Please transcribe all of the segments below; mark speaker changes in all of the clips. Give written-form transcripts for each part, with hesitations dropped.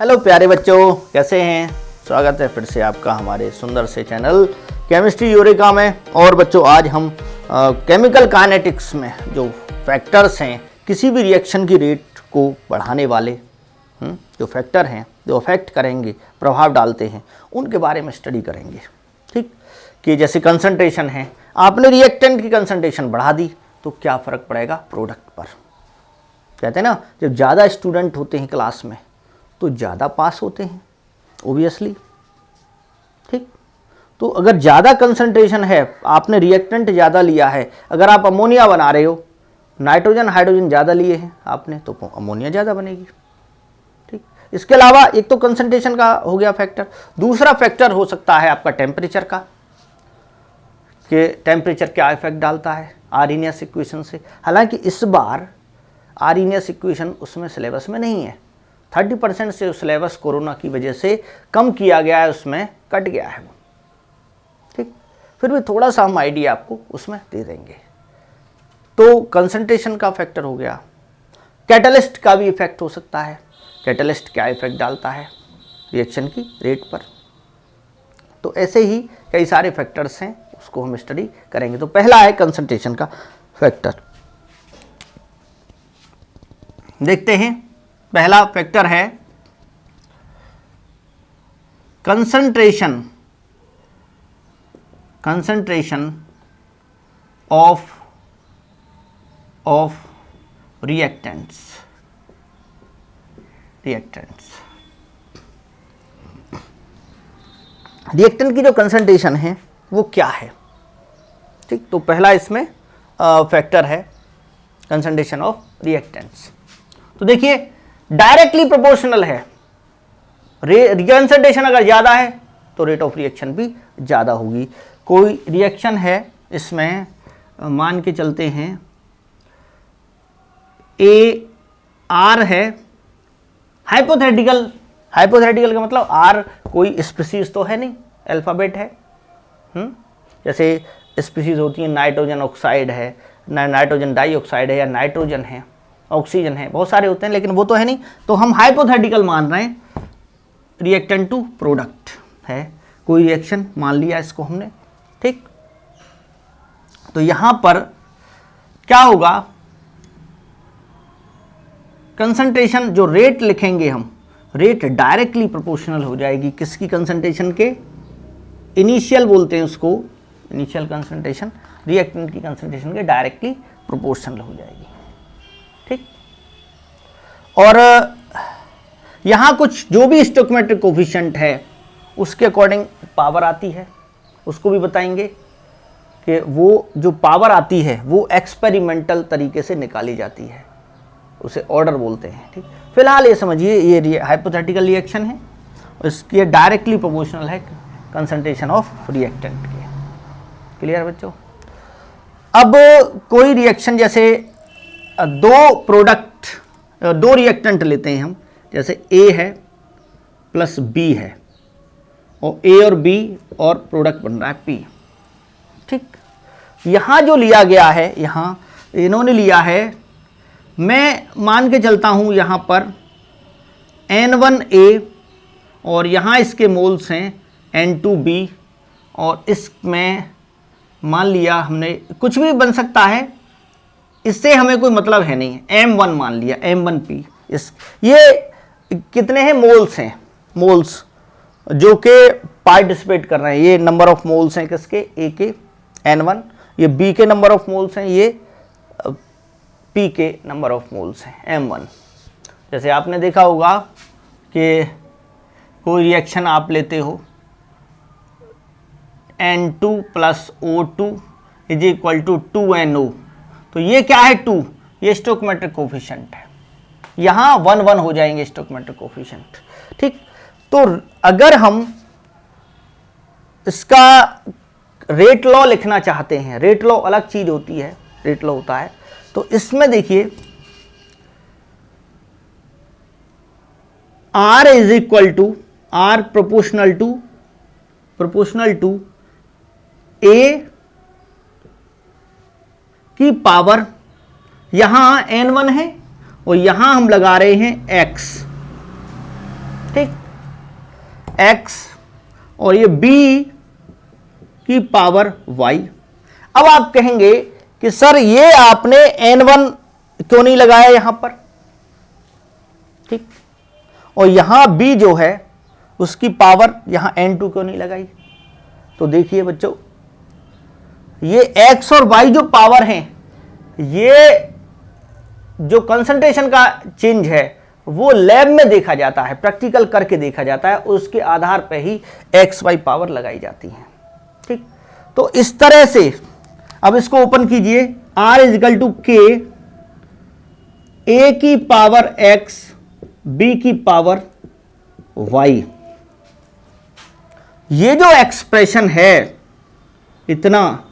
Speaker 1: Hello प्यारे बच्चों, कैसे हैं। स्वागत है फिर से आपका हमारे सुंदर से चैनल केमिस्ट्री यूरेका में। और बच्चों, आज हम केमिकल काइनेटिक्स में जो फैक्टर्स हैं, किसी भी रिएक्शन की रेट को बढ़ाने वाले जो फैक्टर हैं, जो अफेक्ट करेंगे, प्रभाव डालते हैं, उनके बारे में स्टडी करेंगे। ठीक, कि जैसे कंसंट्रेशन है, आपने रिएक्टेंट की कंसंट्रेशन बढ़ा दी तो क्या फ़र्क पड़ेगा प्रोडक्ट पर। कहते हैं ना, जब ज़्यादा स्टूडेंट होते हैं क्लास में तो ज़्यादा पास होते हैं, ओबियसली। ठीक, तो अगर ज़्यादा कंसंट्रेशन है, आपने रिएक्टेंट ज़्यादा लिया है, अगर आप अमोनिया बना रहे हो, नाइट्रोजन हाइड्रोजन ज़्यादा लिए हैं आपने, तो अमोनिया ज़्यादा बनेगी। ठीक, इसके अलावा एक तो कंसंट्रेशन का हो गया फैक्टर, दूसरा फैक्टर हो सकता है आपका टेम्परेचर का, कि टेम्परेचर क्या इफेक्ट डालता है आर्हेनियस इक्वेशन से। हालांकि इस बार आर्हेनियस इक्वेशन उसमें सिलेबस में नहीं है, 30% से सिलेबस कोरोना की वजह से कम किया गया है, उसमें कट गया है वो। ठीक, फिर भी थोड़ा सा हम आइडिया आपको उसमें दे देंगे। तो कंसंट्रेशन का फैक्टर हो गया, कैटलिस्ट का भी इफेक्ट हो सकता है। कैटलिस्ट क्या इफेक्ट डालता है रिएक्शन की रेट पर। तो ऐसे ही कई सारे फैक्टर्स हैं, उसको हम स्टडी करेंगे। तो पहला है कंसंट्रेशन का फैक्टर। देखते हैं, पहला फैक्टर है कंसंट्रेशन ऑफ रिएक्टेंट्स। रिएक्टेंट की जो कंसंट्रेशन है वो क्या है। ठीक, तो पहला इसमें फैक्टर है कंसंट्रेशन ऑफ रिएक्टेंट्स। तो देखिए, डायरेक्टली प्रोपोर्शनल है। कंसंट्रेशन अगर ज़्यादा है तो रेट ऑफ रिएक्शन भी ज़्यादा होगी। कोई रिएक्शन है, इसमें मान के चलते हैं AR है, हाइपोथेटिकल का मतलब आर कोई स्पीसीज तो है नहीं, अल्फ़ाबेट है। जैसे स्पीसीज होती है, नाइट्रोजन ऑक्साइड है, नाइट्रोजन डाइऑक्साइड है, या नाइट्रोजन है, ऑक्सीजन है, बहुत सारे होते हैं, लेकिन वो तो है नहीं। तो हम हाइपोथेटिकल मान रहे हैं, रिएक्टेंट टू प्रोडक्ट है, कोई रिएक्शन मान लिया इसको हमने। ठीक, तो यहां पर क्या होगा, कंसंट्रेशन जो रेट लिखेंगे हम, रेट डायरेक्टली प्रोपोर्शनल हो जाएगी किसकी कंसंट्रेशन के, इनिशियल बोलते हैं उसको, इनिशियल कंसंट्रेशन रिएक्टेंट की कंसंट्रेशन के डायरेक्टली प्रोपोर्शनल हो जाएगी। ठीक, और यहाँ कुछ जो भी स्टोइकोमेट्रिक कोफिशिएंट है उसके अकॉर्डिंग पावर आती है, उसको भी बताएंगे कि वो जो पावर आती है वो एक्सपेरिमेंटल तरीके से निकाली जाती है, उसे ऑर्डर बोलते हैं। ठीक, फिलहाल ये समझिए, ये हाइपोथेटिकल रिएक्शन है, इसके डायरेक्टली प्रोपोर्शनल है कंसंट्रेशन ऑफ रिएक्टेंट के। क्लियर बच्चों। अब कोई रिएक्शन, जैसे दो रिएक्टेंट लेते हैं हम, जैसे A है प्लस B है, और A और B और प्रोडक्ट बन रहा है P। ठीक, यहाँ जो लिया गया है, यहाँ इन्होंने लिया है, मैं मान के चलता हूँ यहाँ पर N1A, और यहाँ इसके मोल्स हैं N2B, और इसमें मान लिया हमने, कुछ भी बन सकता है, इससे हमें कोई मतलब है नहीं, M1 मान लिया, M1P। ये कितने हैं, मोल्स हैं, मोल्स जो के पार्टिसिपेट कर रहे हैं, ये नंबर ऑफ मोल्स हैं किसके, A के N1, ये B के नंबर ऑफ मोल्स हैं, ये P के नंबर ऑफ मोल्स हैं M1। जैसे आपने देखा होगा कि कोई रिएक्शन आप लेते हो, N2 plus O2 is equal to 2NO, तो ये क्या है, 2, ये स्टोइकोमेट्रिक कोफिशिएंट है, यहाँ 1 1 हो जाएंगे स्टोइकोमेट्रिक कोफिशिएंट। ठीक, तो अगर हम इसका रेट लॉ लिखना चाहते हैं, रेट लॉ अलग चीज होती है, रेट लॉ होता है, तो इसमें देखिए R is equal to, R proportional to A की पावर, यहां N1 है और यहां हम लगा रहे हैं X। ठीक, x और ये b की पावर y। अब आप कहेंगे कि सर ये आपने n1 क्यों नहीं लगाया यहां पर, ठीक, और यहां b जो है उसकी पावर यहां n2 क्यों नहीं लगाई। तो देखिए बच्चों, ये x और y जो पावर हैं, ये जो कंसंट्रेशन का चेंज है वो लैब में देखा जाता है, प्रैक्टिकल करके देखा जाता है, उसके आधार पर ही एक्स वाई पावर लगाई जाती है। ठीक, तो इस तरह से अब इसको ओपन कीजिए, R इजिकल टू के, ए की पावर x, b की पावर y। ये जो एक्सप्रेशन है इतना,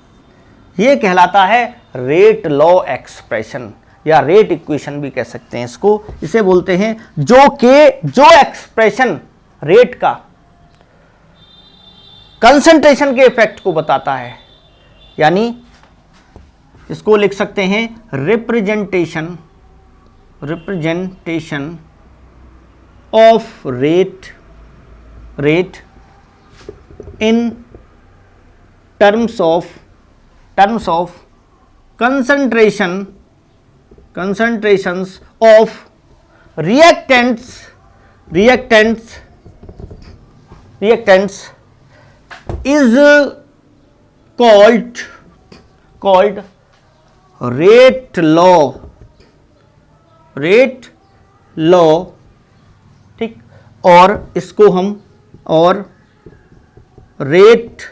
Speaker 1: ये कहलाता है रेट लॉ एक्सप्रेशन या रेट इक्वेशन भी कह सकते हैं इसको। इसे बोलते हैं जो एक्सप्रेशन रेट का कंसंट्रेशन के इफेक्ट को बताता है, यानी इसको लिख सकते हैं representation of rate in terms of concentrations of reactants is called rate law। ठीक, और इसको हम और रेट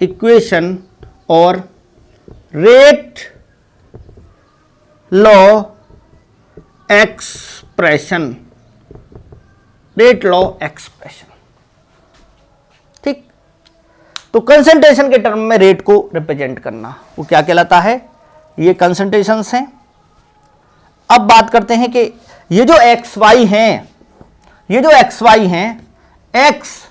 Speaker 1: इक्वेशन और रेट लॉ एक्सप्रेशन, ठीक। तो कंसंट्रेशन के टर्म में रेट को रिप्रेजेंट करना वो क्या कहलाता है, ये कंसंट्रेशंस हैं। अब बात करते हैं कि ये जो एक्स वाई हैं, x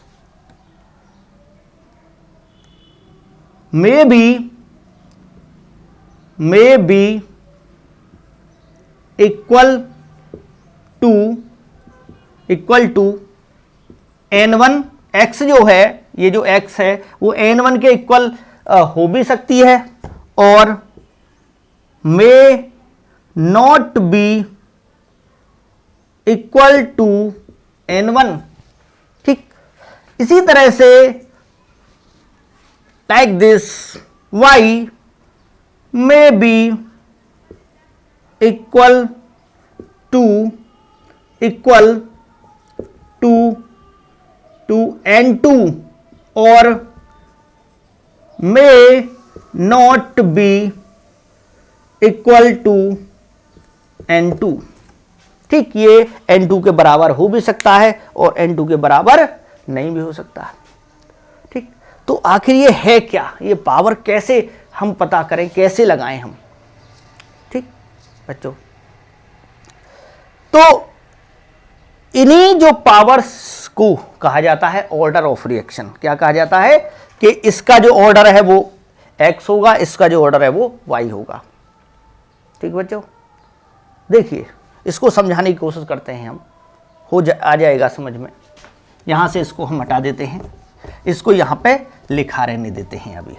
Speaker 1: may be equal to n1। x जो है, ये जो x है वो n1 के इक्वल हो भी सकती है और may not be equal to n1। ठीक, इसी तरह से like this y may be equal to n2 और may not be equal to n2। ठीक, ये n2 के बराबर हो भी सकता है और n2 के बराबर नहीं भी हो सकता। ठीक, तो आखिर ये है क्या, ये पावर कैसे हम पता करें, कैसे लगाएं हम। ठीक बच्चों, तो इन्हीं जो पावर्स को कहा जाता है ऑर्डर ऑफ रिएक्शन। क्या कहा जाता है कि इसका जो ऑर्डर है वो x होगा, इसका जो ऑर्डर है वो y होगा। ठीक बच्चों, देखिए इसको समझाने की कोशिश करते हैं हम, आ जाएगा समझ में। यहां से इसको हम हटा देते हैं, इसको यहां पे लिखा रहने देते हैं अभी।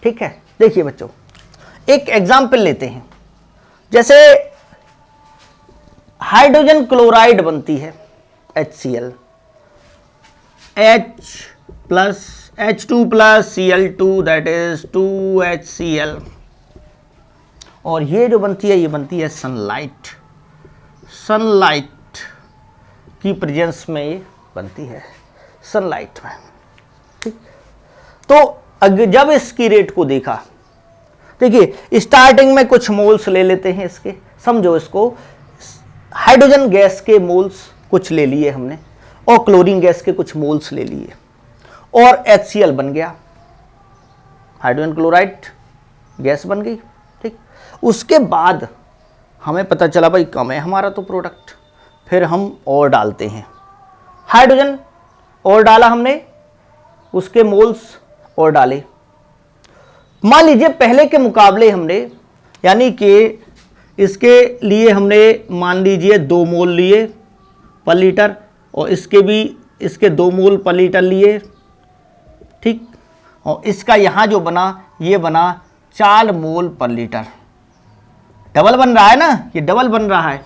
Speaker 1: ठीक है, देखिए बच्चों एक एग्जाम्पल लेते हैं। जैसे हाइड्रोजन क्लोराइड बनती है HCl, H2+Cl2 that is 2HCl, और ये जो बनती है ये बनती है सनलाइट की प्रेजेंस में ये बनती है, सनलाइट में। ठीक, तो जब इसकी रेट को देखा, देखिए स्टार्टिंग में कुछ मोल्स ले लेते हैं इसके, समझो इसको हाइड्रोजन गैस के मोल्स कुछ ले लिए हमने और क्लोरीन गैस के कुछ मोल्स ले लिए और HCl बन गया, हाइड्रोजन क्लोराइड गैस बन गई। ठीक, उसके बाद हमें पता चला भाई कम है हमारा तो प्रोडक्ट, फिर हम और डालते हैं हाइड्रोजन, और डाला हमने, उसके मोल्स और डाले। मान लीजिए पहले के मुकाबले हमने, यानी कि इसके लिए हमने मान लीजिए 2 मोल लिए पर लीटर, और इसके 2 मोल पर लीटर लिए, ठीक। और इसका यहाँ जो बना, ये बना 4 मोल पर लीटर। डबल बन रहा है ना, ये डबल बन रहा है,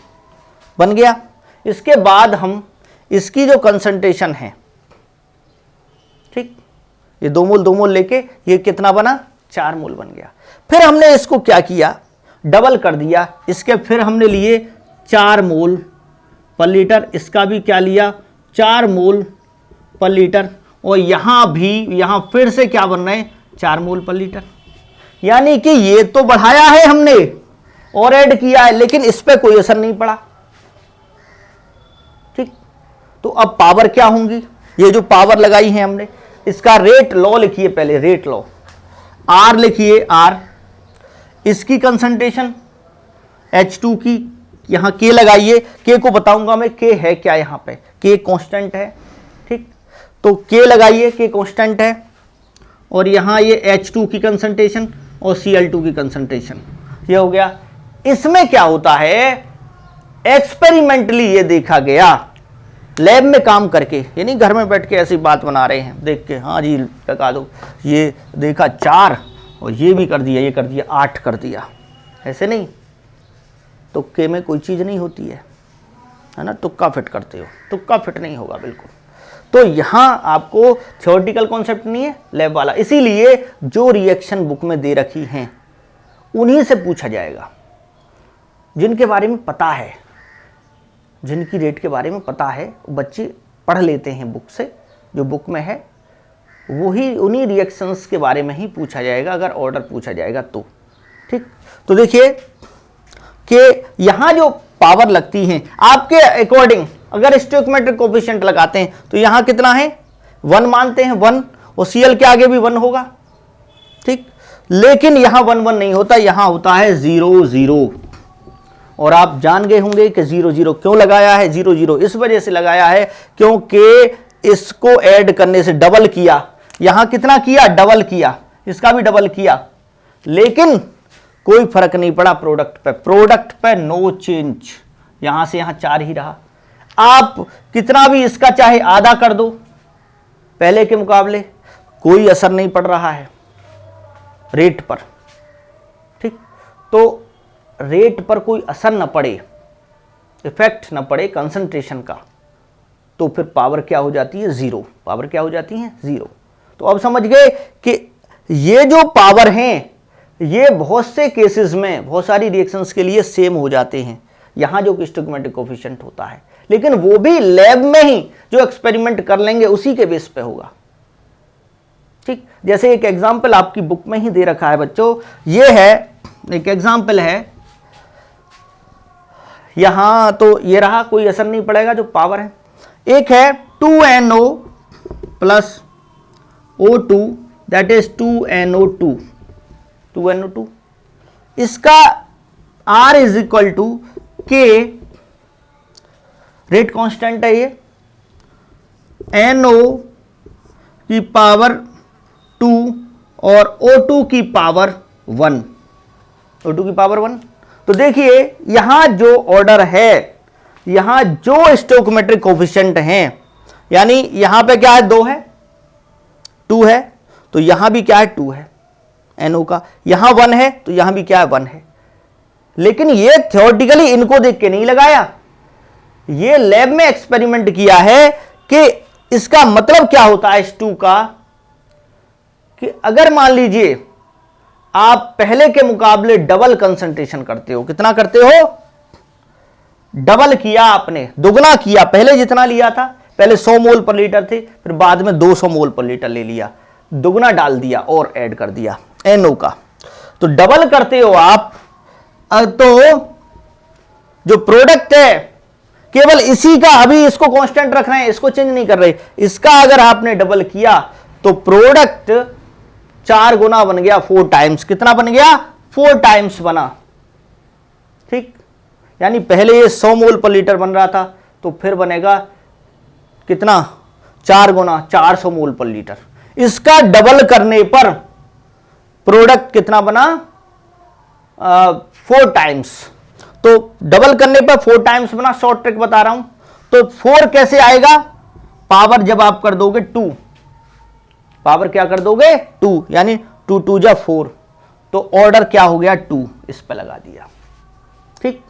Speaker 1: बन गया। इसके बाद हम इसकी जो कंसंट्रेशन है, ठीक, ये 2 मोल लेके ये कितना बना, 4 मोल बन गया। फिर हमने इसको क्या किया, डबल कर दिया। इसके फिर हमने लिए 4 मोल पर लीटर, इसका भी क्या लिया, 4 मोल पर लीटर, और यहाँ फिर से क्या बन रहे हैं, 4 मोल पर लीटर। यानी कि ये तो बढ़ाया है हमने और ऐड किया है, लेकिन इस पे कोई असर नहीं पड़ा, ठीक। तो अब पावर क्या होंगी, ये जो पावर लगाई है हमने, इसका रेट लॉ लिखिए, पहले रेट लॉ, आर लिखिए, आर, इसकी कंसंट्रेशन H2 की, यहां के लगाइए, के को बताऊंगा मैं, के है क्या, यहां पे के कांस्टेंट है, ठीक। तो के लगाइए, के कांस्टेंट है, और यहां ये H2 की कंसंट्रेशन और Cl2 की कंसंट्रेशन, ये हो गया। इसमें क्या होता है, एक्सपेरिमेंटली ये देखा गया, लैब में काम करके, यानी घर में बैठ के ऐसी बात बना रहे हैं देख के, हाँ जी लगा दो, ये देखा 4 और ये भी कर दिया, ये कर दिया 8 कर दिया, ऐसे नहीं। तुक्के में कोई चीज़ नहीं होती है ना, तुक्का फिट करते हो, तुक्का फिट नहीं होगा बिल्कुल। तो यहाँ आपको थ्योरेटिकल कॉन्सेप्ट नहीं है, लैब वाला। इसीलिए जो रिएक्शन बुक में दे रखी हैं उन्हीं से पूछा जाएगा, जिनके बारे में पता है, जिनकी रेट के बारे में पता है, बच्चे पढ़ लेते हैं बुक से, जो बुक में है वही, उन्हीं रिएक्शंस के बारे में ही पूछा जाएगा, अगर ऑर्डर पूछा जाएगा तो, ठीक। तो देखिए कि यहाँ जो पावर लगती हैं आपके अकॉर्डिंग, अगर स्टोइकोमेट्रिक कोफिशिएंट लगाते हैं तो यहाँ कितना है, 1 मानते हैं, 1, और Cl के आगे भी 1 होगा, ठीक। लेकिन यहाँ 1 1 नहीं होता, यहाँ होता है 0 0। और आप जान गए होंगे कि 0 0 क्यों लगाया है, 0 0 इस वजह से लगाया है क्योंकि इसको ऐड करने से डबल किया, यहां कितना किया, डबल किया, इसका भी डबल किया, लेकिन कोई फर्क नहीं पड़ा प्रोडक्ट पे नो चेंज, यहां से यहां 4 ही रहा। आप कितना भी इसका चाहे आधा कर दो पहले के मुकाबले, कोई असर नहीं पड़ रहा है रेट पर, ठीक। तो रेट पर कोई असर न पड़े, इफेक्ट न पड़े कंसंट्रेशन का, तो फिर पावर क्या हो जाती है, 0, पावर क्या हो जाती है, 0। तो अब समझ गए कि ये जो पावर हैं ये बहुत से केसेस में, बहुत सारी रिएक्शंस के लिए सेम हो जाते हैं, यहाँ जो स्टोइकोमेट्रिक कोफिशिएंट होता है, लेकिन वो भी लैब में ही जो एक्सपेरिमेंट कर लेंगे उसी के बेस पे होगा, ठीक। जैसे एक एग्जाम्पल आपकी बुक में ही दे रखा है बच्चों, ये है एक एग्जाम्पल है, यहां तो ये रहा, कोई असर नहीं पड़ेगा जो पावर है। एक है 2NO plus O2, that is 2NO2, 2NO2, इसका R is equal to K, rate constant है ये, NO की पावर 2 और O2 की पावर 1, O2 की पावर 1। तो देखिए यहां जो ऑर्डर है, यहां जो स्टोइकोमेट्रिक कोफिशिएंट हैं, यानी यहां पे क्या है, 2 है, 2 है, तो यहां भी क्या है, 2 है NO का, यहां 1 है, तो यहां भी क्या है, 1 है। लेकिन ये थ्योरेटिकली इनको देख के नहीं लगाया, ये लैब में एक्सपेरिमेंट किया है कि इसका मतलब क्या होता है H2 का, कि अगर मान लीजिए आप पहले के मुकाबले डबल कंसंट्रेशन करते हो, कितना करते हो, डबल किया आपने, दुगना किया, पहले जितना लिया था, पहले 100 मोल पर लीटर थे, फिर बाद में 200 मोल पर लीटर ले लिया, दुगना डाल दिया और ऐड कर दिया NO का, तो डबल करते हो आप। तो जो प्रोडक्ट है केवल इसी का, अभी इसको कांस्टेंट रख रहे हैं, इसको चेंज नहीं कर रहे, इसका अगर आपने डबल किया तो प्रोडक्ट 4 गुना बन गया, 4 टाइम्स, कितना बन गया, 4 टाइम्स बना, ठीक। यानी पहले ये 100 मोल पर लीटर बन रहा था, तो फिर बनेगा कितना, 4 गुना 400 मोल पर लीटर। इसका डबल करने पर प्रोडक्ट कितना बना, 4 टाइम्स। तो डबल करने पर 4 टाइम्स बना, शॉर्ट ट्रिक बता रहा हूं। तो 4 कैसे आएगा, पावर जब आप कर दोगे 2, पावर क्या कर दोगे 2, यानी 2 2 जा 4, तो ऑर्डर क्या हो गया 2, इस पे लगा दिया। ठीक,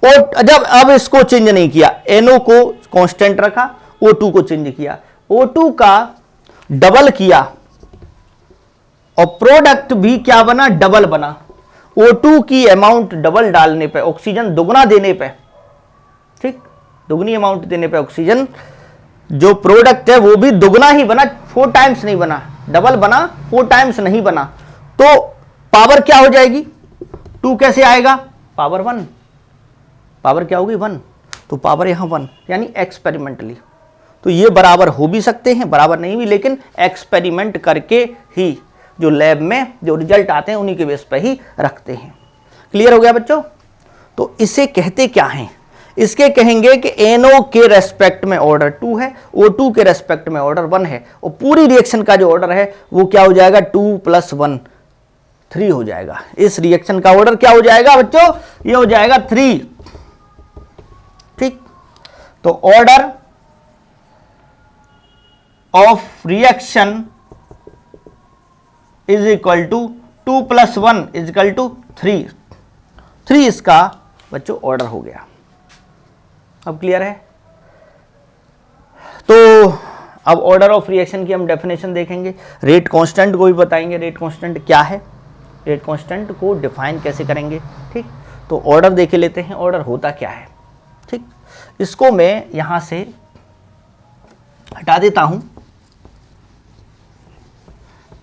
Speaker 1: और जब अब इसको चेंज नहीं किया, NO को कांस्टेंट रखा, O2 को चेंज किया, O2 का डबल किया और प्रोडक्ट भी क्या बना, डबल बना। O2 की अमाउंट डबल डालने पे, ऑक्सीजन दुगना देने पे, ठीक, दुगनी अमाउंट देने पे ऑक्सीजन जो प्रोडक्ट है वो भी दुगना ही बना, 4 टाइम्स नहीं बना, डबल बना, 4 टाइम्स नहीं बना। तो पावर क्या हो जाएगी, 2 कैसे आएगा, पावर 1, पावर क्या होगी 1, तो पावर यहां 1, यानी एक्सपेरिमेंटली। तो ये बराबर हो भी सकते हैं, बराबर नहीं भी, लेकिन एक्सपेरिमेंट करके ही जो लैब में जो रिजल्ट आते हैं उन्हीं के बेस पे ही रखते हैं। क्लियर हो गया बच्चों। तो इसे कहते क्या हैं, इसके कहेंगे कि NO के रेस्पेक्ट में ऑर्डर 2 है, O2 के रेस्पेक्ट में ऑर्डर 1 है, और पूरी रिएक्शन का जो ऑर्डर है वो क्या हो जाएगा, 2 + 1 3 हो जाएगा। इस रिएक्शन का ऑर्डर क्या हो जाएगा बच्चों, ये हो जाएगा 3। ठीक, तो order of reaction is equal to 2 + 1 = 3। 3 इसका बच्चों ऑर्डर हो गया। अब क्लियर है। तो अब ऑर्डर ऑफ रिएक्शन की हम डेफिनेशन देखेंगे, रेट कांस्टेंट को भी बताएंगे, रेट कांस्टेंट क्या है, रेट कांस्टेंट को डिफाइन कैसे करेंगे। ठीक, तो ऑर्डर देख लेते हैं, ऑर्डर होता क्या है। ठीक, इसको मैं यहां से हटा देता हूं।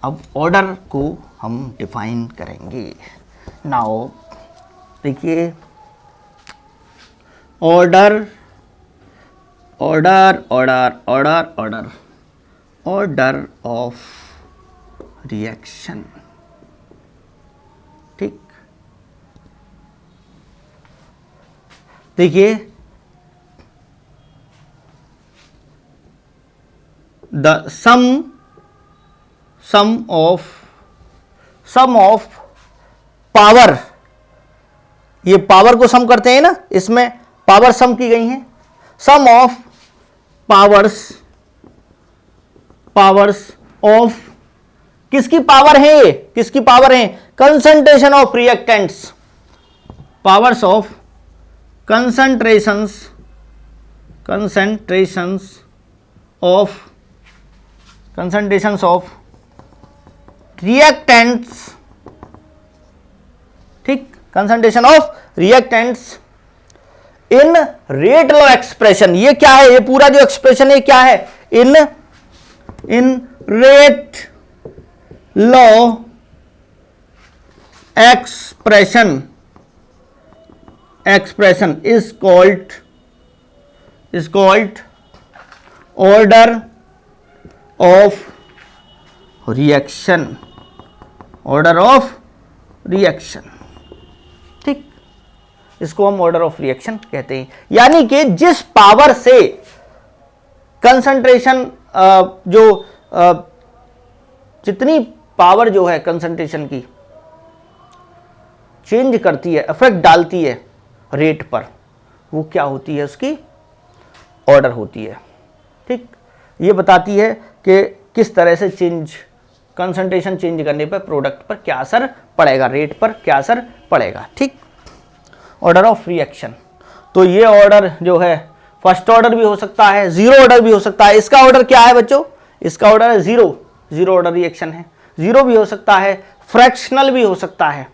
Speaker 1: अब ऑर्डर को हम डिफाइन करेंगे। नाउ देखिए, order order order order order order of reaction. ठीक, देखिए, द सम ऑफ पावर, ये पावर को सम करते हैं ना, इसमें पावर सम की गई है। सम ऑफ पावर्स ऑफ, किसकी पावर है ये, किसकी पावर है, concentration of reactants, powers of concentrations of reactants. ठीक, concentration of reactants in rate law expression. ये क्या है, ये पूरा जो एक्सप्रेशन है क्या है, in rate law expression is called order of reaction, order of reaction. ठीक, इसको हम ऑर्डर ऑफ रिएक्शन कहते हैं। यानी कि जिस पावर से कंसंट्रेशन जितनी पावर जो है कंसंट्रेशन की चेंज करती है, इफेक्ट डालती है रेट पर, वो क्या होती है, उसकी ऑर्डर होती है। ठीक, ये बताती है कि किस तरह से कंसंट्रेशन चेंज करने पर प्रोडक्ट पर क्या असर पड़ेगा, रेट पर क्या असर पड़ेगा। ठीक, ऑर्डर ऑफ रिएक्शन। तो ये ऑर्डर जो है फर्स्ट ऑर्डर भी हो सकता है, जीरो ऑर्डर भी हो सकता है। इसका ऑर्डर क्या है बच्चों, इसका ऑर्डर है जीरो ऑर्डर रिएक्शन है। जीरो भी हो सकता है, फ्रैक्शनल भी हो सकता है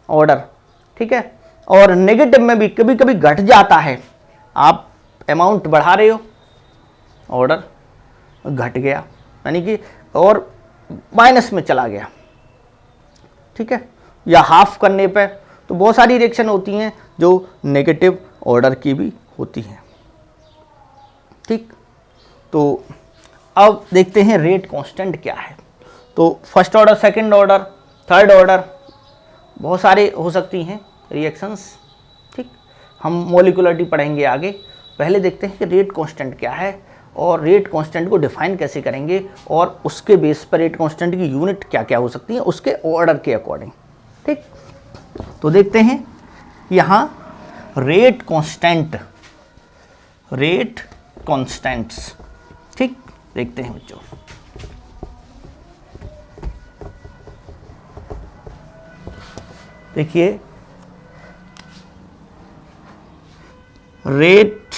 Speaker 1: ऑर्डर। ठीक है, और नेगेटिव में भी कभी कभी घट जाता है, आप अमाउंट बढ़ा रहे हो, ऑर्डर घट गया, यानी कि और माइनस में चला गया। ठीक है, या हाफ करने पे, तो बहुत सारी रिएक्शन होती हैं जो नेगेटिव ऑर्डर की भी होती हैं। ठीक, तो अब देखते हैं रेट कांस्टेंट क्या है। तो first order, second order, third order, बहुत सारे हो सकती हैं रिएक्शंस। ठीक, हम मॉलिक्यूलरिटी पढ़ेंगे आगे। पहले देखते हैं कि रेट कांस्टेंट क्या है और रेट कांस्टेंट को डिफाइन कैसे करेंगे, और उसके बेस पर रेट कांस्टेंट की यूनिट क्या क्या हो सकती है उसके ऑर्डर के अकॉर्डिंग। ठीक, तो देखते हैं यहाँ रेट कांस्टेंट्स। ठीक, देखते हैं बच्चों। देखिए, रेट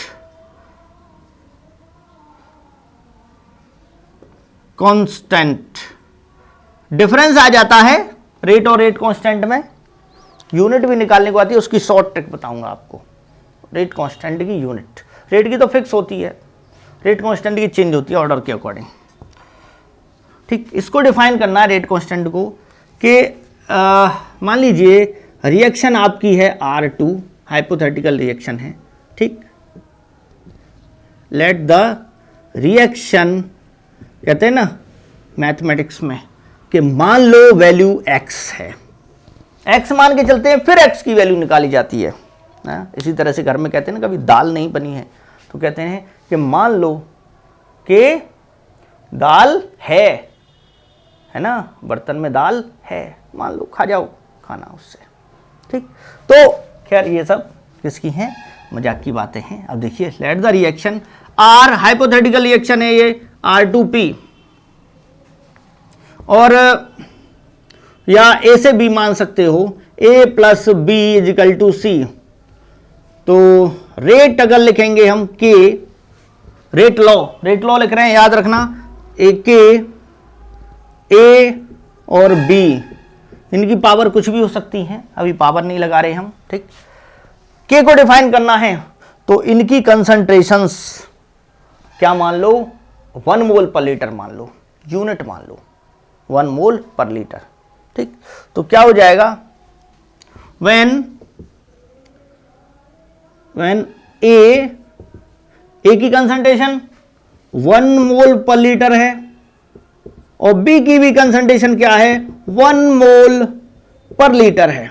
Speaker 1: कांस्टेंट, डिफरेंस आ जाता है रेट और रेट कांस्टेंट में। यूनिट भी निकालने को आती है, उसकी शॉर्ट ट्रिक बताऊंगा आपको। रेट कांस्टेंट की यूनिट, रेट की तो फिक्स होती है, रेट कांस्टेंट की चेंज होती है ऑर्डर के अकॉर्डिंग। ठीक, इसको डिफाइन करना है रेट कांस्टेंट को कि मान लीजिए रिएक्शन आपकी है R2, हाइपोथेटिकल रिएक्शन है। ठीक, लेट द रिएक्शन, कहते हैं ना मैथमेटिक्स में कि मान लो वैल्यू x है, x मान के चलते हैं, फिर x की वैल्यू निकाली जाती है। इसी तरह से घर में कहते हैं ना, कभी दाल नहीं बनी है तो कहते हैं कि मान लो कि दाल है ना, बर्तन में दाल है, मान लो, खा जाओ खाना उससे। ठीक, तो खैर ये सब किसकी हैं, मजाक की बातें हैं। अब देखिए, let the reaction R, hypothetical reaction है ये R2P, और या A से B मान सकते हो, A plus B is equal to C। तो रेट अगर लिखेंगे हम K, रेट लॉ लिख रहे हैं, याद रखना, A और B, इनकी पावर कुछ भी हो सकती है, अभी पावर नहीं लगा रहे हम। ठीक, K को डिफाइन करना है तो इनकी कंसंट्रेशंस क्या मान लो, 1 मोल पर लीटर मान लो, यूनिट मान लो 1 मोल पर लीटर। ठीक, तो क्या हो जाएगा, when A की कंसंट्रेशन 1 मोल पर लीटर है और B की भी कंसंट्रेशन क्या है, 1 मोल पर लीटर है,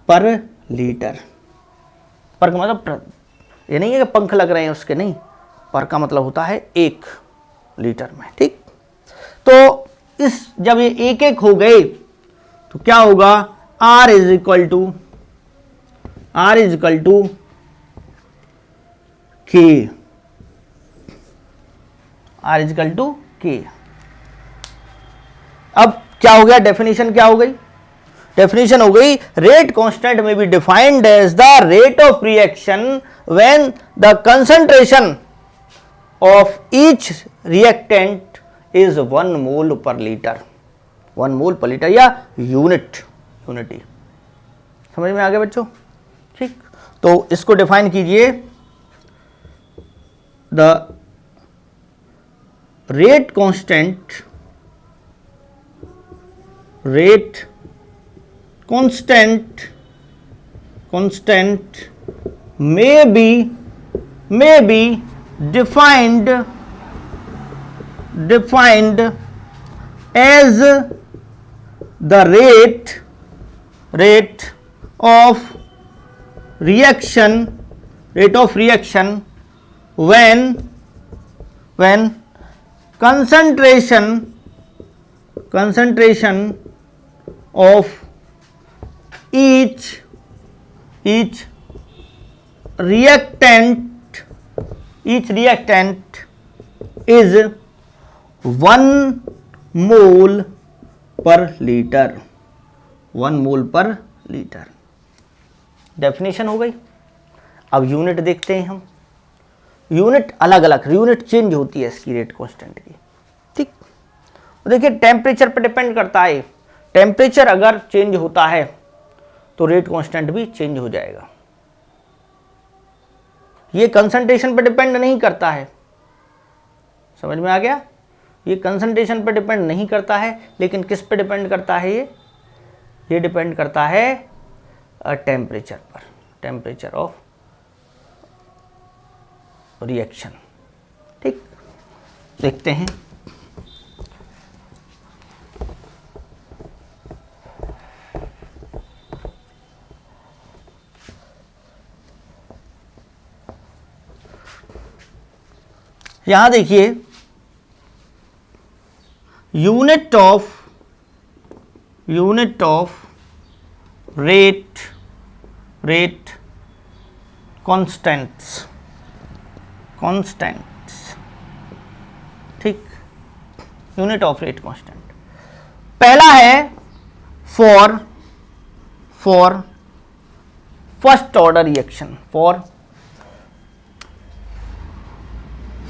Speaker 1: पर लीटर। पर का मतलब ये नहीं है कि पंख लग रहे हैं उसके, नहीं, पर का मतलब होता है 1 लीटर में। ठीक, तो इस जब ये एक हो गए तो क्या होगा, R is equal to K, R is equal to K। अब क्या हो गया, डेफिनेशन क्या हो गई, डेफिनेशन हो गई, रेट कांस्टेंट में be defined as the rate of reaction when the concentration of each reactant is 1 mole per litre, 1 mole per litre या यूनिटी। समझ में आ गया बच्चों? ठीक, तो इसको डिफाइन कीजिए, the rate constant may be defined as the rate of reaction when concentration of each reactant is 1 mole per litre, 1 mole per litre. Definition हो गई। अब यूनिट देखते हैं हम, यूनिट अलग अलग, यूनिट चेंज होती है इसकी रेट कांस्टेंट की। ठीक, देखिए टेम्परेचर पर डिपेंड करता है, टेम्परेचर अगर चेंज होता है तो रेट कांस्टेंट भी चेंज हो जाएगा। ये कंसंट्रेशन पर डिपेंड नहीं करता है, समझ में आ गया, ये कंसंट्रेशन पर डिपेंड नहीं करता है, लेकिन किस पे डिपेंड करता है, ये डिपेंड करता है टेम्परेचर पर, टेम्परेचर ऑफ रिएक्शन। ठीक, देखते हैं। यहां देखिए, यूनिट ऑफ रेट कॉन्स्टेंट्स, ठीक, यूनिट ऑफ रेट कांस्टेंट। पहला है for first order reaction, for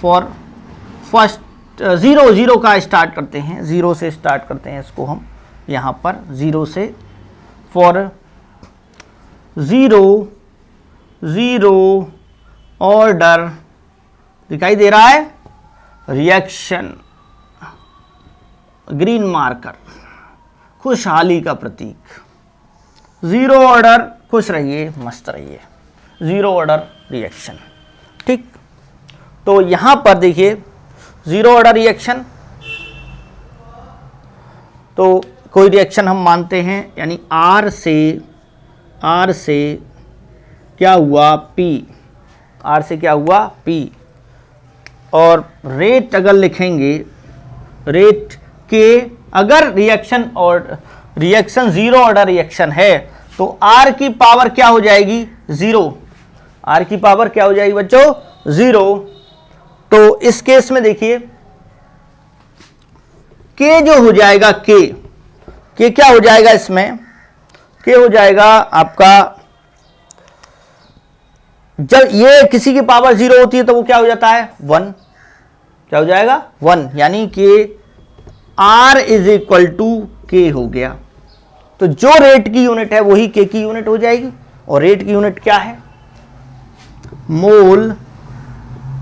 Speaker 1: first, zero का स्टार्ट करते हैं, जीरो से स्टार्ट करते हैं इसको हम यहां पर, जीरो से, फॉर जीरो ऑर्डर, दिखाई दे रहा है, रिएक्शन, ग्रीन मार्कर, खुशहाली का प्रतीक, जीरो ऑर्डर, खुश रहिए, मस्त रहिए, जीरो ऑर्डर रिएक्शन, ठीक। तो यहां पर देखिए जीरो ऑर्डर रिएक्शन, तो कोई रिएक्शन हम मानते हैं, यानी आर से क्या हुआ, पी, आर से क्या हुआ, पी, और रेट अगर लिखेंगे, रेट के, अगर रिएक्शन जीरो ऑर्डर रिएक्शन है तो आर की पावर क्या हो जाएगी, जीरो, आर की पावर क्या हो जाएगी बच्चों, जीरो। तो इस केस में देखिए के जो हो जाएगा, के क्या हो जाएगा, इसमें के हो जाएगा आपका, जब ये किसी की पावर जीरो होती है तो वो क्या हो जाता है, वन, क्या हो जाएगा, वन, यानी कि R इज इक्वल टू के हो गया। तो जो रेट की यूनिट है वही के की यूनिट हो जाएगी, और रेट की यूनिट क्या है, मोल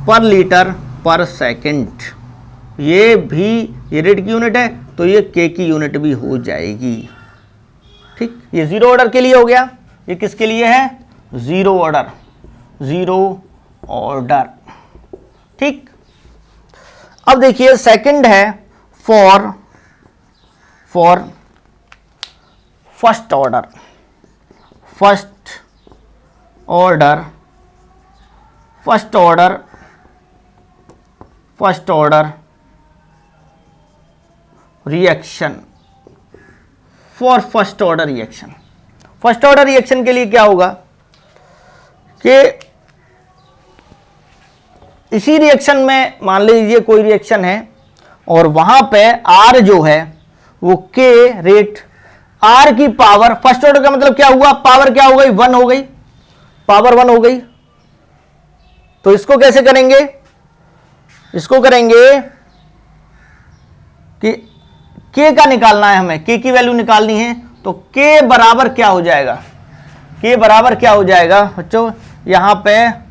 Speaker 1: पर लीटर पर सेकंड, ये रेट की यूनिट है तो ये के की यूनिट भी हो जाएगी, ठीक। ये जीरो ऑर्डर के लिए हो गया, ये किसके लिए है, जीरो ऑर्डर, ठीक। अब देखिए सेकंड है for first order reaction, for first order reaction. First order reaction के लिए क्या होगा कि इसी रिएक्शन में मान लीजिए कोई रिएक्शन है और वहां पे आर जो है वो के रेट, आर की पावर, फर्स्ट ऑर्डर का मतलब क्या हुआ, पावर क्या हो गई, वन हो गई, पावर वन हो गई। तो इसको कैसे करेंगे, इसको करेंगे कि के का निकालना है हमें, के की वैल्यू निकालनी है, तो के बराबर क्या हो जाएगा, के बराबर क्या हो जाएगा बच्चों, यहां पे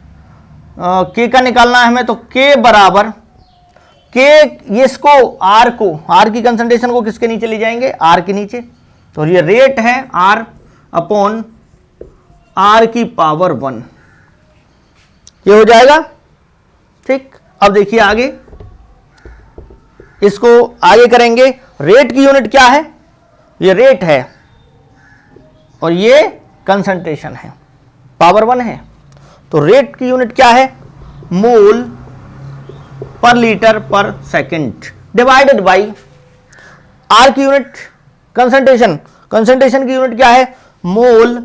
Speaker 1: के का निकालना है हमें, तो के बराबर के, ये इसको आर की कंसंट्रेशन को किसके नीचे ले जाएंगे, आर के नीचे, तो ये रेट है आर अपॉन आर की पावर वन, ये हो जाएगा, ठीक। अब देखिए आगे, इसको आगे करेंगे, रेट की यूनिट क्या है, ये रेट है और ये कंसंट्रेशन है, पावर वन है, तो रेट की यूनिट क्या है, मोल पर लीटर पर सेकंड डिवाइडेड बाय आर की यूनिट कंसंट्रेशन की यूनिट क्या है, मोल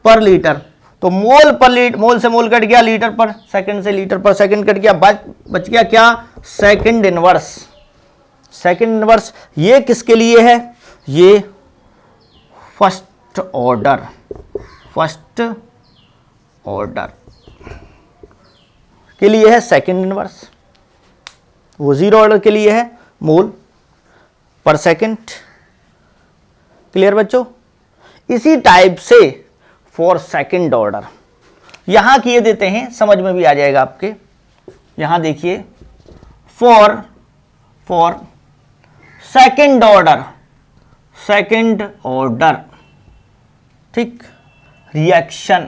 Speaker 1: पर लीटर, तो मोल से मोल कट गया, लीटर पर सेकंड से लीटर पर सेकंड कट गया, बच गया क्या, सेकंड इनवर्स। ये किसके लिए है, ये फर्स्ट ऑर्डर के लिए है सेकंड इनवर्स, वो जीरो ऑर्डर के लिए है मोल पर सेकंड। क्लियर बच्चों। इसी टाइप से फॉर सेकंड ऑर्डर यहां किए देते हैं, समझ में भी आ जाएगा आपके। यहां देखिए फॉर सेकंड ऑर्डर ठीक, रिएक्शन,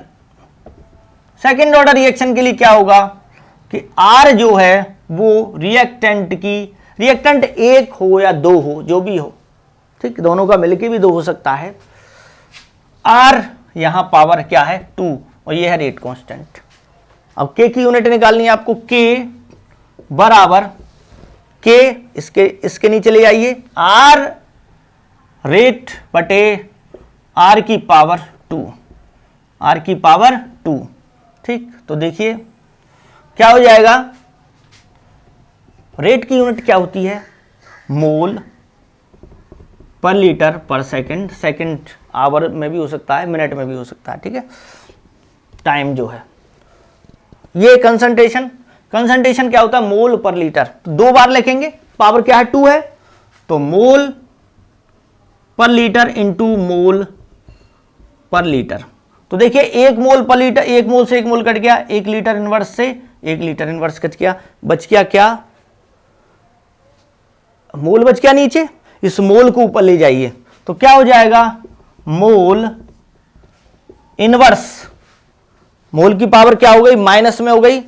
Speaker 1: सेकंड ऑर्डर रिएक्शन के लिए क्या होगा कि आर जो है वो रिएक्टेंट एक हो या दो हो, जो भी हो, ठीक, दोनों का मिलके भी दो हो सकता है। आर यहां पावर क्या है 2 और ये है रेट कांस्टेंट। अब के की यूनिट निकालनी है आपको, के बराबर के इसके नीचे ले आइए, आर रेट बटे आर की पावर 2, r की पावर 2। ठीक, तो देखिए क्या हो जाएगा, रेट की यूनिट क्या होती है, मोल पर लीटर पर सेकंड, सेकंड आवर में भी हो सकता है, मिनट में भी हो सकता है। ठीक है, टाइम जो है ये कंसंट्रेशन, कंसंट्रेशन क्या होता है, मोल पर लीटर। तो 2 बार लिखेंगे, पावर क्या है 2 है, तो मोल पर लीटर इंटू मोल पर लीटर। तो देखिए 1 मोल पर लीटर, 1 मोल से 1 मोल कट गया, 1 लीटर इनवर्स से 1 लीटर इनवर्स कट गया, बच गया क्या, मोल बच गया नीचे, इस मोल को ऊपर ले जाइए तो क्या हो जाएगा, मोल इनवर्स, मोल की पावर क्या हो गई, माइनस में हो गई,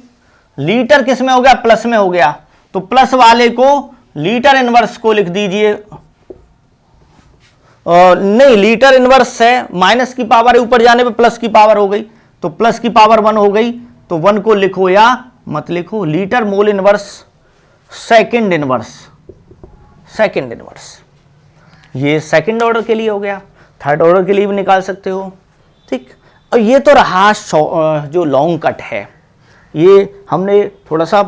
Speaker 1: लीटर किस में हो गया, प्लस में हो गया, तो प्लस वाले को लीटर इनवर्स को लिख दीजिए, नहीं लीटर इनवर्स है, माइनस की पावर है, ऊपर जाने पे प्लस की पावर हो गई, तो प्लस की पावर 1 हो गई, तो 1 को लिखो या मत लिखो, litre mole inverse second inverse, second inverse. ये सेकंड ऑर्डर के लिए हो गया, थर्ड ऑर्डर के लिए भी निकाल सकते हो। ठीक, और ये तो रहा जो लॉन्ग कट है, ये हमने थोड़ा सा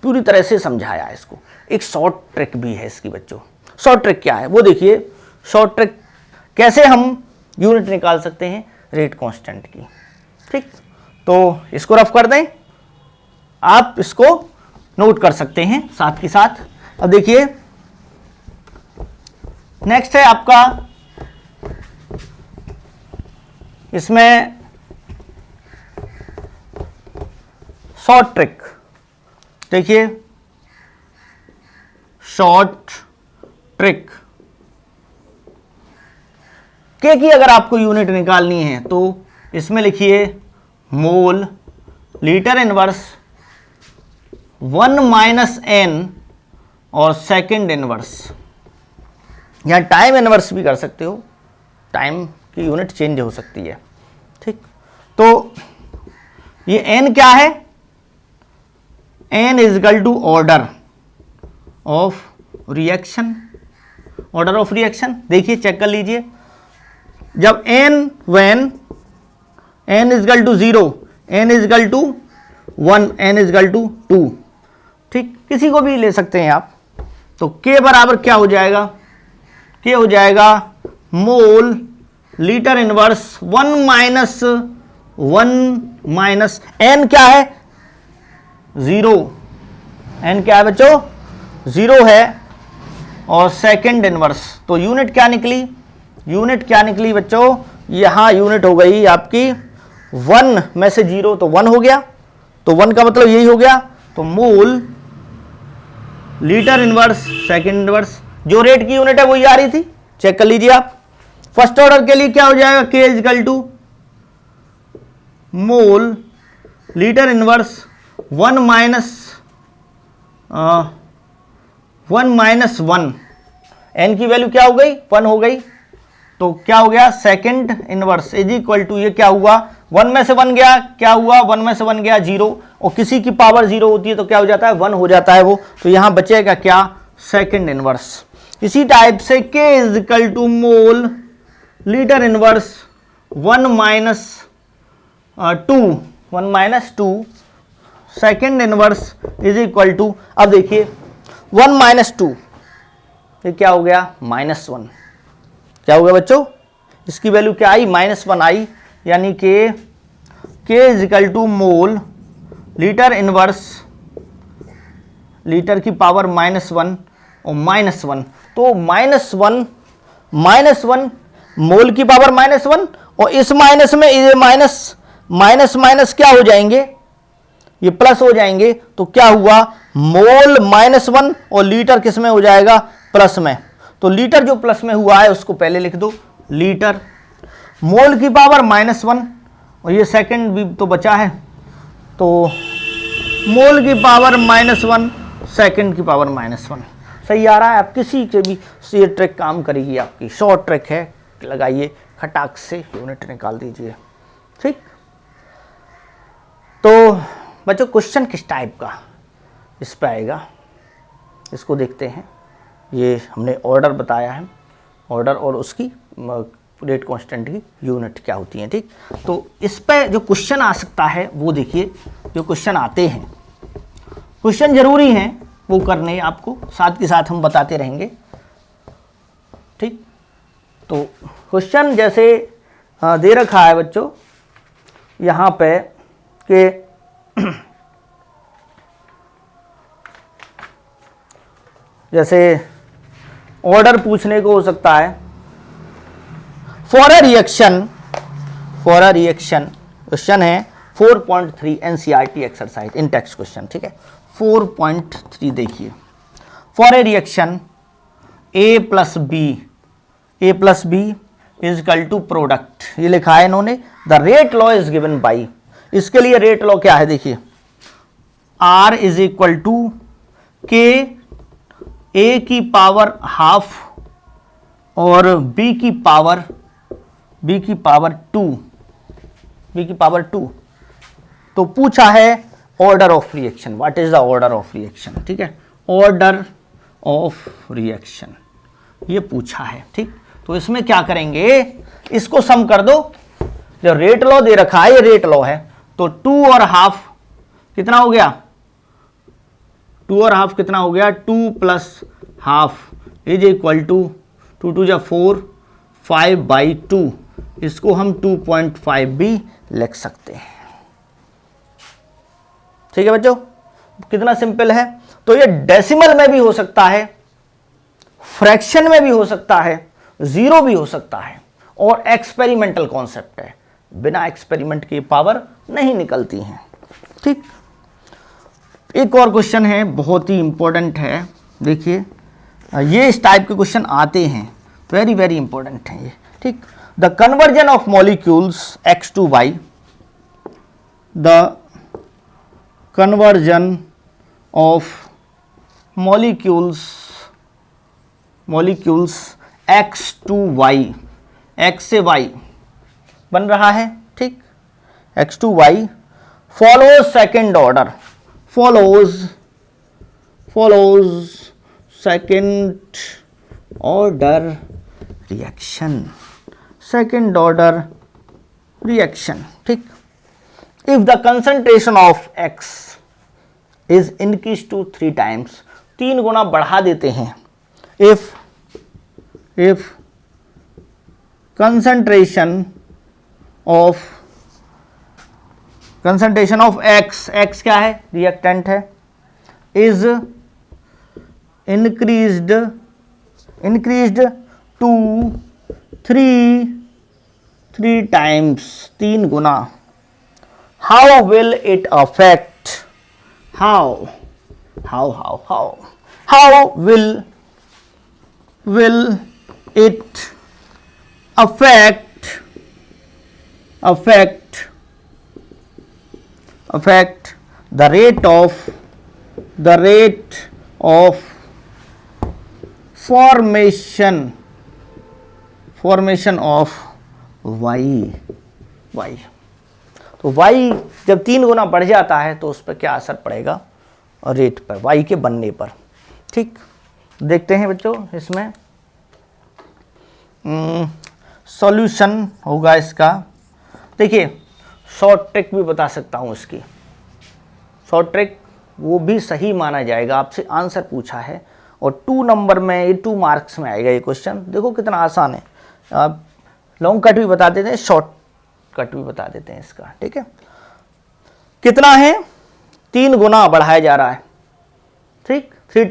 Speaker 1: पूरी तरह से समझाया इसको। एक शॉर्ट ट्रिक भी है इसकी बच्चों। शॉर्ट ट्रिक क्या है वो देखिए, शॉर्ट ट्रिक कैसे हम यूनिट निकाल सकते हैं रेट कांस्टेंट की। ठीक, तो इसको रफ कर दें, आप इसको नोट कर सकते हैं साथ के साथ। अब देखिए नेक्स्ट है आपका, इसमें शॉर्ट ट्रिक, देखिए शॉर्ट ट्रिक के की अगर आपको यूनिट निकालनी है तो इसमें लिखिए मोल लीटर इनवर्स 1 माइनस n और सेकंड इनवर्स, या टाइम इनवर्स भी कर सकते हो, टाइम की यूनिट चेंज हो सकती है। ठीक, तो ये n क्या है, n is equal to order of reaction, order of reaction. देखिए चेक कर लीजिए, जब n when n is equal to 0, n is equal to 1, n is equal to 2, ठीक, किसी को भी ले सकते हैं आप, तो k बराबर क्या हो जाएगा, k हो जाएगा मोल लीटर इनवर्स 1 माइनस n क्या है 0, n क्या है बच्चों 0 है, और सेकंड इनवर्स, तो यूनिट क्या निकली, यूनिट क्या निकली बच्चों, यहां यूनिट हो गई आपकी 1 में से 0 तो 1 हो गया, तो 1 का मतलब यही हो गया, तो मोल लीटर इनवर्स सेकंड इनवर्स, जो रेट की यूनिट है वही आ रही थी, चेक कर लीजिए आप। फर्स्ट ऑर्डर के लिए क्या हो जाएगा, k is equal to mole litre inverse 1 minus 1, n की वैल्यू क्या हो गई 1 हो गई, तो क्या हो गया second inverse is equal to, ये क्या हुआ 1 में से 1 गया, क्या हुआ 1 में से 1 गया 0, और किसी की पावर 0 होती है तो क्या हो जाता है 1 हो जाता है वो, तो यहां बचेगा क्या सेकंड इनवर्स। इसी टाइप से k is equal to mole litre inverse 1 minus 2 second inverse is equal to, अब देखिए 1 माइनस 2, ये क्या हो गया -1, क्या हो गया बच्चों, इसकी वैल्यू क्या आई -1 आई, यानी कि k is equal to mole litre inverse, litre की पावर -1 और -1, तो -1 मोल की पावर -1, और इस माइनस में ये माइनस क्या हो जाएंगे, ये प्लस हो जाएंगे, तो क्या हुआ मोल -1 और लीटर किस में हो जाएगा प्लस में, तो लीटर जो प्लस में हुआ है उसको पहले लिख दो, लीटर मोल की पावर -1 और ये सेकंड भी तो बचा है, तो मोल की पावर -1 सेकंड की पावर -1, सही आ रहा है। आप किसी के भी ये ट्रिक काम करेगी, आपकी शॉर्ट ट्रिक है, लगाइए खटाक से यूनिट निकाल दीजिए। ठीक, तो बच्चों क्वेश्चन किस टाइप का इस पे आएगा, इसको देखते हैं। ये हमने ऑर्डर बताया है, ऑर्डर और उसकी रेट कांस्टेंट की यूनिट क्या होती है। ठीक, तो इस पे जो क्वेश्चन आ सकता है वो देखिए, जो क्वेश्चन आते हैं, क्वेश्चन जरूरी हैं वो करने आपको, साथ के साथ हम बताते रहेंगे। ठीक, तो क्वेश्चन जैसे दे रखा है बच्चों यहाँ पे कि जैसे ऑर्डर पूछने को हो सकता है, फॉर अ रिएक्शन क्वेश्चन है 4.3 NCERT exercise in text question. ठीक है, 4.3 देखिए, for a reaction A plus B is equal to product, ये लिखा है इन्होंने, the rate law is given by, इसके लिए रेट लॉ क्या है देखिए, R इज इक्वल टू के ए की पावर हाफ और b की पावर 2, तो पूछा है order of reaction, what is the order of reaction. ठीक है, ऑर्डर ऑफ रिएक्शन ये पूछा है। ठीक, तो इसमें क्या करेंगे, इसको सम कर दो, जो रेट लॉ दे रखा है ये रेट लॉ है, तो 2 और हाफ कितना हो गया, 2 और हाफ कितना हो गया, 2 plus half is equal to 2 2 जा 4, 5/2, इसको हम 2.5 भी लिख सकते हैं। ठीक है बच्चों, कितना सिंपल है। तो ये डेसिमल में भी हो सकता है, फ्रैक्शन में भी हो सकता है, जीरो भी हो सकता है, और एक्सपेरिमेंटल कॉन्सेप्ट है, बिना एक्सपेरिमेंट की पावर नहीं निकलती हैं। ठीक, एक और क्वेश्चन है, बहुत ही इंपॉर्टेंट है, देखिए ये इस टाइप के क्वेश्चन आते हैं, वेरी वेरी इंपॉर्टेंट है ये। ठीक, the conversion of molecules x to y, the conversion of molecules x to y, x से y बन रहा है। ठीक, x to y follows second order, follows second order reaction, ठीक, if the concentration of x is increased to 3 times, 3 गुना बढ़ा देते हैं, if concentration of x क्या है, रिएक्टेंट है, is increased to 3 times, 3 Guna, how will it affect, how will it affect the rate of formation of y। तो y जब 3 गुना बढ़ जाता है तो उस पर क्या असर पड़ेगा, रेट पर, y के बनने पर। ठीक, देखते हैं बच्चों, इसमें सॉल्यूशन होगा इसका। देखिए, शॉर्ट ट्रिक भी बता सकता हूँ इसकी, शॉर्ट ट्रिक वो भी सही माना जाएगा, आपसे आंसर पूछा है और 2 नंबर में, ये 2 मार्क्स में आएगा ये क्वेश्चन। देखो कितना आसान है, आप लॉन्ग कट भी बता देते हैं, शॉर्ट कट भी बता देते हैं इसका। ठीक है, कितना है, 3 गुना बढ़ाया जा रहा है। ठीक, 3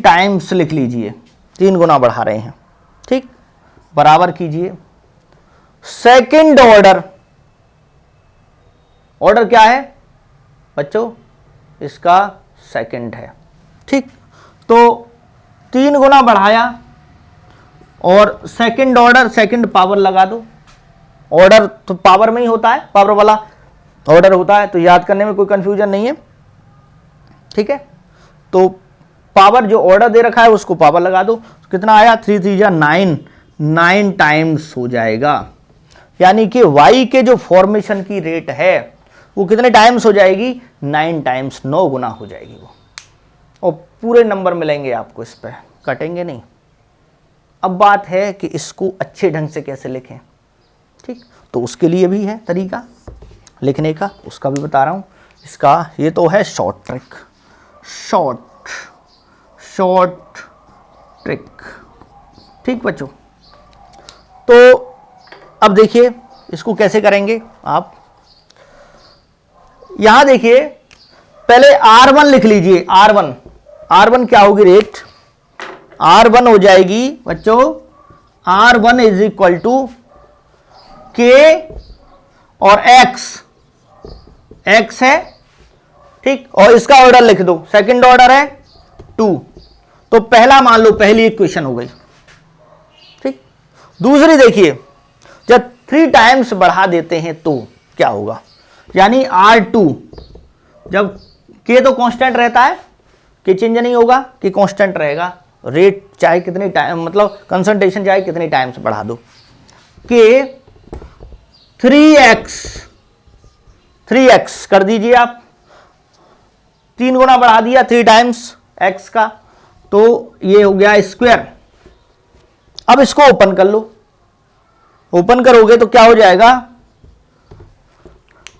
Speaker 1: टाइम्स लिख लीजिए, 3 गुना बढ़ा रहे हैं। ठीक, बराबर कीजिए, सेकंड ऑर्डर क्या है बच्चों, इसका सेकंड है। ठीक, तो 3 गुना बढ़ाया और सेकंड ऑर्डर, सेकंड पावर लगा दो, ऑर्डर तो पावर में ही होता है, पावर वाला ऑर्डर होता है, तो याद करने में कोई कंफ्यूजन नहीं है। ठीक है, तो पावर जो ऑर्डर दे रखा है उसको पावर लगा दो, कितना आया, 3 3 जा 9 टाइम्स हो जाएगा। यानी कि y के जो फॉर्मेशन की रेट है वो कितने टाइम्स हो जाएगी, 9 टाइम्स, 9 गुना हो जाएगी वो, और पूरे नंबर मिलेंगे आपको, इस पर कटेंगे नहीं। अब बात है कि इसको अच्छे ढंग से कैसे लिखें, ठीक, तो उसके लिए भी है तरीका लिखने का, उसका भी बता रहा हूँ। इसका ये तो है शॉर्ट ट्रिक, शॉर्ट ट्रिक, ठीक बच्चों। तो अब देखिए इसको कैसे करेंगे आप। यहां देखिए पहले R1 लिख लीजिए, R1 क्या होगी रेट, R1 हो जाएगी बच्चों, R1 is equal to K और X है, ठीक, और इसका ऑर्डर लिख दो, सेकंड ऑर्डर है 2, तो पहला मान लो, पहली इक्वेशन हो गई, ठीक। दूसरी देखिए, जब 3 टाइम्स बढ़ा देते हैं तो क्या होगा, यानी R2, जब K तो कांस्टेंट रहता है, K चेंज नहीं होगा, K कांस्टेंट रहेगा, रेट चाहे कितनी टाइम, मतलब कंसंट्रेशन चाहे कितनी टाइम्स बढ़ा दो, K 3x कर दीजिए आप, 3 गुना बढ़ा दिया 3 टाइम्स x का, तो ये हो गया स्क्वायर। अब इसको ओपन कर लो, ओपन करोगे तो क्या हो जाएगा,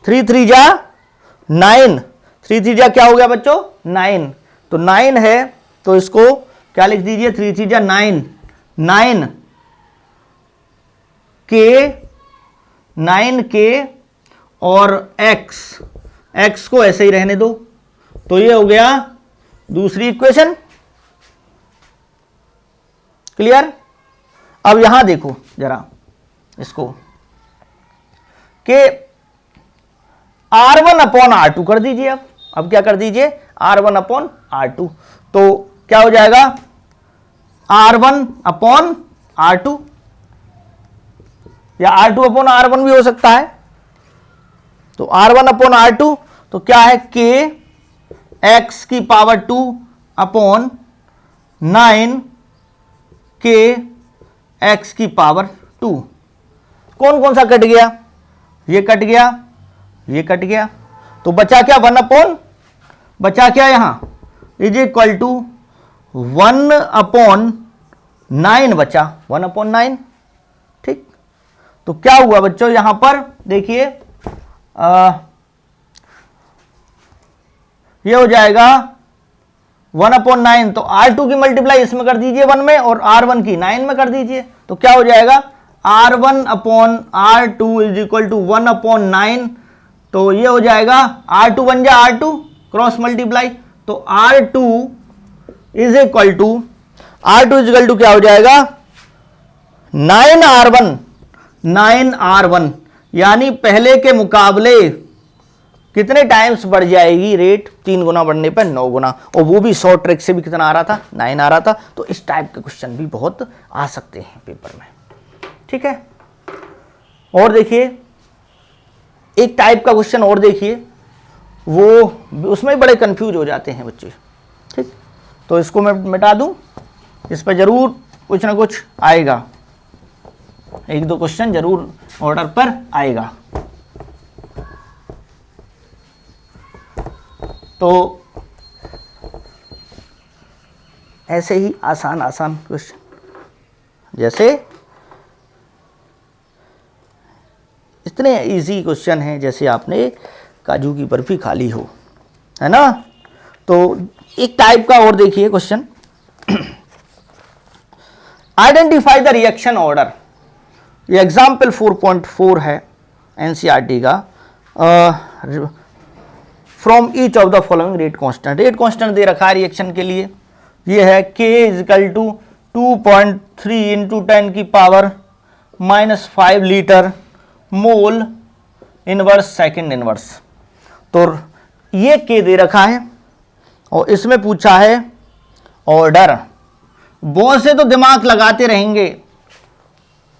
Speaker 1: 3 3 जा 9, 3 3 जा क्या हो गया बच्चों 9, तो 9 है, तो इसको क्या लिख दीजिए, 3 3 जा 9, 9K और x को ऐसे ही रहने दो, तो ये हो गया दूसरी इक्वेशन, क्लियर। अब यहां देखो जरा इसको, कि R1 अपॉन R2 कर दीजिए, अब क्या कर दीजिए, R1 अपॉन R2, तो क्या हो जाएगा, R1 अपॉन R2, या R2 अपॉन R1 भी हो सकता है, तो R1 अपॉन R2, तो क्या है, K x की पावर 2 अपॉन 9 K x की पावर 2, कौन कौन सा कट गया, ये कट गया, ये कट गया, तो बचा क्या, 1 अपॉन, बचा क्या यहां, इज इक्वल टू 1 अपॉन 9 बचा, 1 अपॉन 9, ठीक। तो क्या हुआ बच्चों, यहां पर देखिए ये हो जाएगा 1 अपॉन 9, तो R2 की मल्टीप्लाई इसमें कर दीजिए 1 में, और R1 की 9 में कर दीजिए, तो क्या हो जाएगा, R1 upon R2 is equal to 1 upon 9, तो ये हो जाएगा R2 बन जा R2 क्रॉस मल्टीप्लाई, तो R2 इज इक्वल टू क्या हो जाएगा, 9R1, यानी पहले के मुकाबले कितने टाइम्स बढ़ जाएगी रेट, 3 गुना बढ़ने पर 9 गुना, और वो भी शॉर्ट ट्रिक से भी कितना आ रहा था, 9 आ रहा था। तो इस टाइप के क्वेश्चन भी बहुत आ सकते हैं पेपर में, ठीक है। और देखिए एक टाइप का क्वेश्चन और देखिए, वो उसमें बड़े कंफ्यूज हो जाते हैं बच्चे, ठीक, तो इसको मैं मिटा दूं, इस पर जरूर कुछ ना कुछ आएगा, 1-2 क्वेश्चन जरूर ऑर्डर पर आएगा। तो ऐसे ही आसान क्वेश्चन, जैसे इतने इजी क्वेश्चन हैं जैसे आपने काजू की बर्फी खा ली हो, है ना। तो एक टाइप का और देखिए question, identify the reaction order, ये एग्जाम्पल 4.4 है एनसीईआरटी का, from each of the following rate constant दे रखा है रिएक्शन के लिए, ये है K इजिकल टू 2.3 इंटू 10 की power -5 litre mole inverse second inverse, तो ये K दे रखा है और इसमें पूछा है ऑर्डर। बहुत से तो दिमाग लगाते रहेंगे,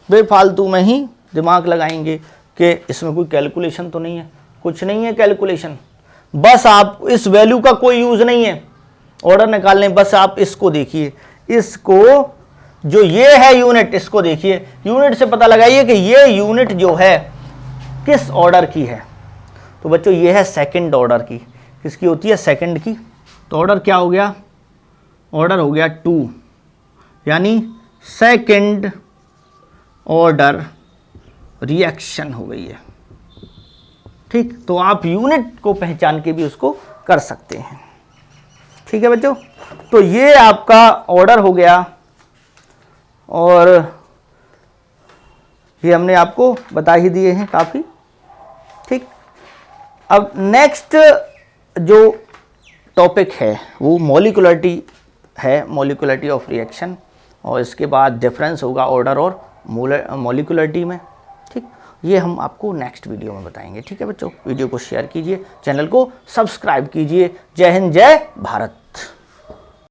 Speaker 1: बेफालतू में ही दिमाग लगाएंगे कि इसमें कोई कैलकुलेशन तो नहीं है, कुछ नहीं है कैलकुलेशन, बस आप इस वैल्यू का कोई यूज नहीं है ऑर्डर निकालने, बस आप इसको देखिए, इसको जो ये है यूनिट, इसको देखिए, यूनिट से पता लगाइए कि ये यूनिट जो है किस ऑर्डर की है। तो बच्चों ये है सेकंड ऑर्डर की, किसकी होती है, सेकंड की, तो ऑर्डर क्या हो गया, ऑर्डर हो गया 2, यानी सेकंड ऑर्डर रिएक्शन हो गई है। ठीक, तो आप यूनिट को पहचान के भी उसको कर सकते हैं। ठीक है बच्चों, तो ये आपका ऑर्डर हो गया और ये हमने आपको बता ही दिए हैं काफ़ी। ठीक, अब नेक्स्ट जो टॉपिक है वो मॉलिक्युलरिटी है, मॉलिक्युलरिटी ऑफ रिएक्शन, और इसके बाद डिफरेंस होगा ऑर्डर और मॉलिक्युलरिटी में। ठीक, ये हम आपको नेक्स्ट वीडियो में बताएंगे। ठीक है बच्चों, वीडियो को शेयर कीजिए, चैनल को सब्सक्राइब कीजिए। जय हिंद, जय भारत।